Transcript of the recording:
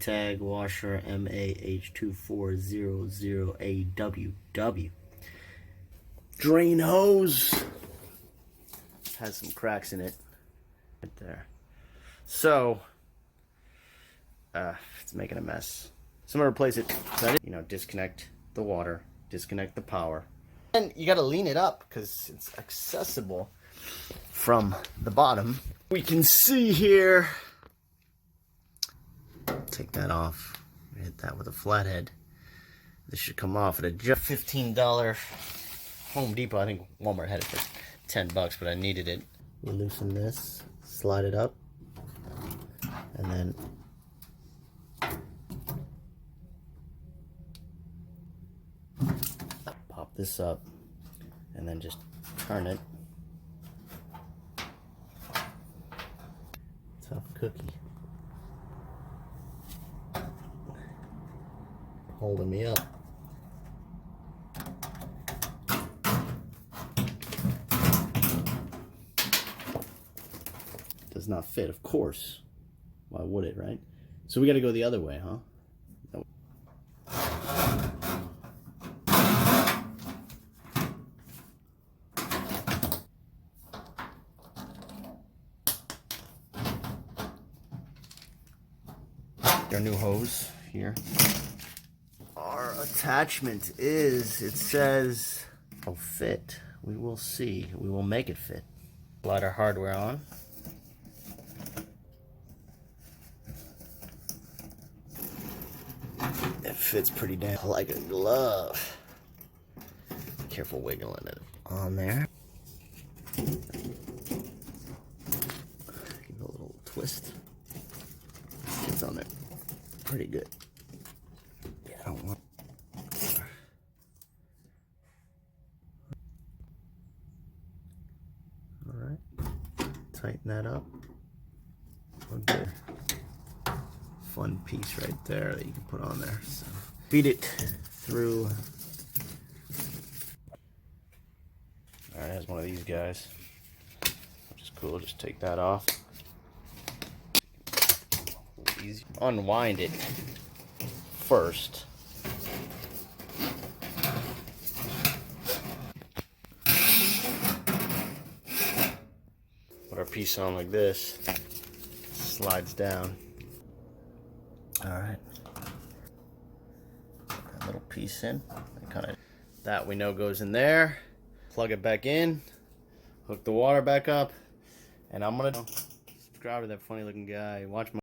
Maytag washer MAH2400AWW. Drain hose has some cracks in it right there, so it's making a mess. So I'm gonna replace it. Disconnect the water, disconnect the power, and you gotta lean it up because it's accessible from the bottom. We can see here. Take that off. Hit that with a flathead. This should come off at a just $15 Home Depot. I think Walmart had it for $10, but I needed it. We loosen this, slide it up, and then pop this up, and then just turn it. Tough cookie. Holding me up. Does not fit, of course. Why would it, right? So we got to go the other way, huh? No. Our new hose here. Our attachment is, it says, will fit. We will see. We will make it fit. Slide our hardware on. It fits pretty damn like a glove. Careful wiggling it on there. Give it a little twist. It's on there pretty good. Yeah, I don't want. All right, tighten that up. Okay. Fun piece right there that you can put on there. So feed it through. All right, here's one of these guys, which is cool. Just take that off. Easy. Unwind it first. Put our piece on like this. Slides down. All right. Put that little piece in. That we know goes in there. Plug it back in. Hook the water back up. And I'm gonna subscribe to that funny looking guy. Watch my